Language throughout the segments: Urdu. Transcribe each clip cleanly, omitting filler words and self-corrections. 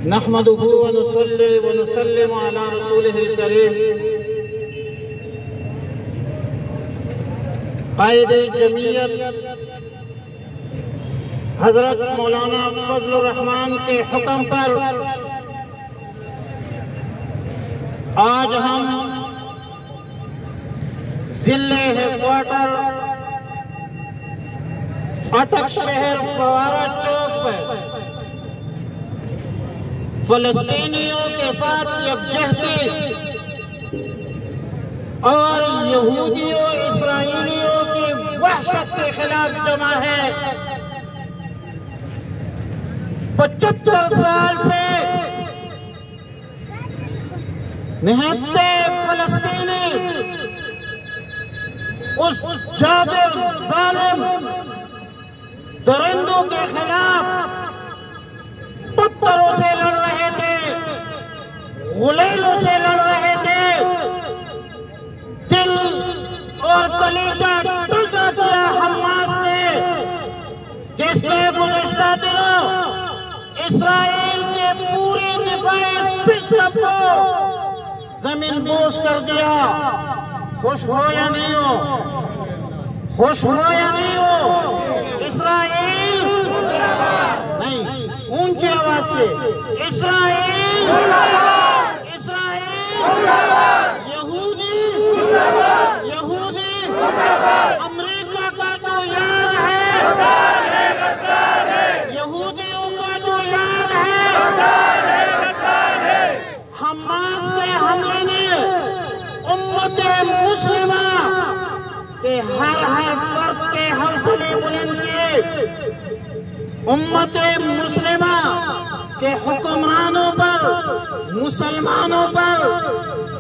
نحمده ونصلي ونسلم على رسوله الكريم قائد جمعیت حضرت مولانا فضل الرحمان کے حکم پر آج ہم ضلع ہیڈ کوارٹر اٹک شہر فوارہ چوک پر فلسطینیوں کے ساتھ یکجہتی اور یہودیوں اسرائیلیوں کی وحشت کے خلاف جمع ہے۔ 75 سال سے نہتے فلسطینی اس جابر ظالم درندوں کے خلاف پتھروں سے لڑ رہے تھے، غلیلوں سے لڑ رہے تھے، دل اور کلیجہ ٹوٹا دیا حماس نے، جس نے گزشتہ دنوں اسرائیل کے پوری دفاعی سسٹم کو زمین بوس کر دیا۔ خوش ہو یا نہیں ہو؟ خوش ہو یا نہیں ہو؟ اسرائیل نہیں، اونچی آواز سے اسرائیل، اسرائیل، یہودی، یہودی، امریکہ کا جو یار ہے، یہودیوں کا جو یار ہے، حماس کے حملے نے امت مسلمہ کہ ہر فرد کے حوصلے بلند کیے، امت مسلمہ کے حکمرانوں پر، مسلمانوں پر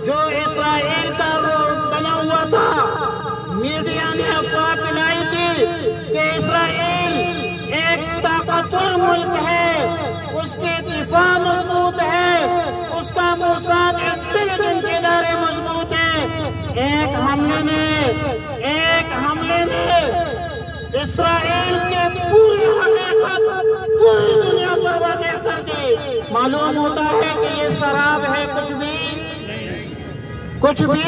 جو اسرائیل کا رعب بنا ہوا تھا۔ میڈیا نے افواہ پھیلائی تھی کہ اسرائیل ایک طاقتور ملک ہے، اس کے دفاع مضبوط ہے، اس کا موساد انٹیلیجنس ادارے مضبوط ہے۔ ایک حملے نے اسرائیل کے پوری حقیقت پوری دنیا پر واضح کر دی۔ معلوم ہوتا ہے کہ یہ سراب ہے، کچھ بھی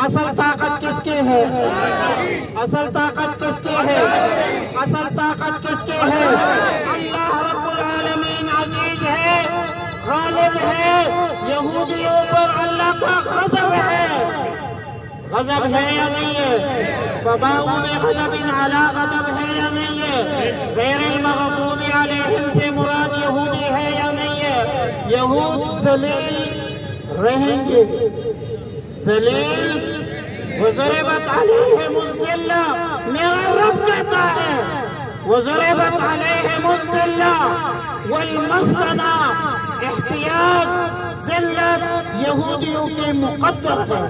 اصل طاقت کس کی ہے؟ اصل طاقت کس کی ہے؟ اصل طاقت کس کی ہے؟ اللہ رب العالمین عزیز ہے، غالب ہے۔ یہودیوں پر اللہ کا غضب ہے، غضب ہے یا نہیں ہے؟ فباؤں میں غضب علی غضب ہے یا نہیں ہے؟ غیر المغضوب علیہم سے مراد یہودی ہے یا نہیں ہے؟ یہود ذلیل رہیں گے، ذلیل وضربت علیہم الذلہ، میرا رب کہتا ہے وضربت علیہم الذلہ والمسکنہ، احتیاط ذلت یہودیوں کی مقدر ہے۔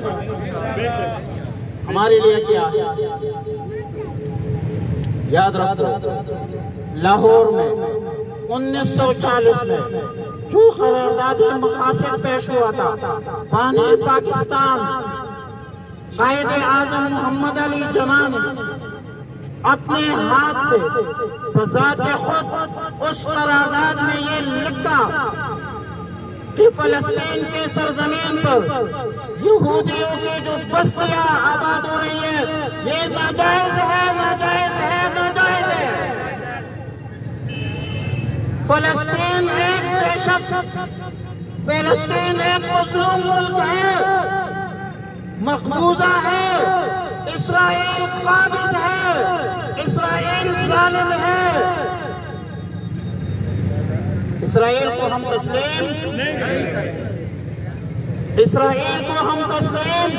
ہمارے لیے کیا یاد رکھو، لاہور میں 1940 میں جو قراردادی مقاصد پیش ہوا تھا، بانی پاکستان قائد اعظم محمد علی جناح نے اپنے ہاتھ سے بذات خود اس قرارداد میں یہ لکھا کہ فلسطین کے سرزمین پر یہودیوں کی جو بستیاں آباد ہو رہی ہیں یہ ناجائز ہے، ناجائز ہے، ناجائز ہے۔ فلسطین ایک دہشت، فلسطین ایک مظلوم ملک ہے، مقبوضہ ہے، اسرائیل قابض ہے، اسرائیل ظالم ہے۔ اسرائیل کو ہم تسلیم نہیں کریں، اسرائیل کو ہم تسلیم،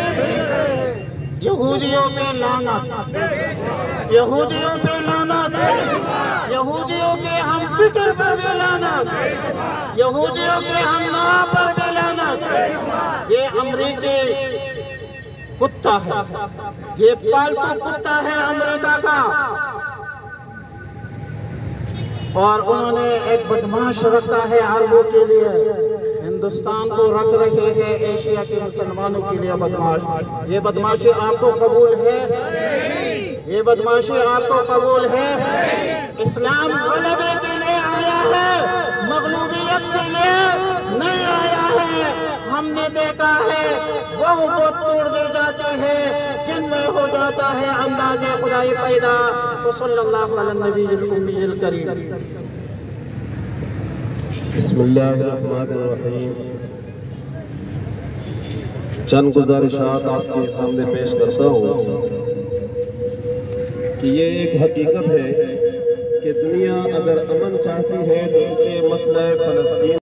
یہودیوں پہ لعنت، یہودیوں پہ لعنت، یہودیوں کے ہم فکر پر بھی لعنت، یہودیوں کے ہم نوا پر بھی لعنت۔ یہ امریکی کتا ہے، یہ پالتو کتا ہے امریکہ کا، اور انہوں نے ایک بدماش رکھا ہے عربوں کے لیے، ہندوستان کو رکھ رہے ہیں ایشیا کے مسلمانوں کے لیے بدماش۔ یہ بدماشی آپ کو قبول ہے؟ یہ بدماشی آپ کو قبول ہے؟ اسلام غلبے کے لیے آیا ہے، مغلوبیت کے سکتا ہے وہ بت توڑ دی جاتی ہے جن میں ہو جاتا ہے انداز خدائی پیدا. صلی اللہ علی النبی الامی الکریم. بسم اللہ الرحمن الرحیم. چند گزارشات آپ کے سامنے پیش کرتا ہوں کہ یہ ایک حقیقت ہے کہ دنیا اگر امن چاہتی ہے تو اسے مسئلہ فلسطین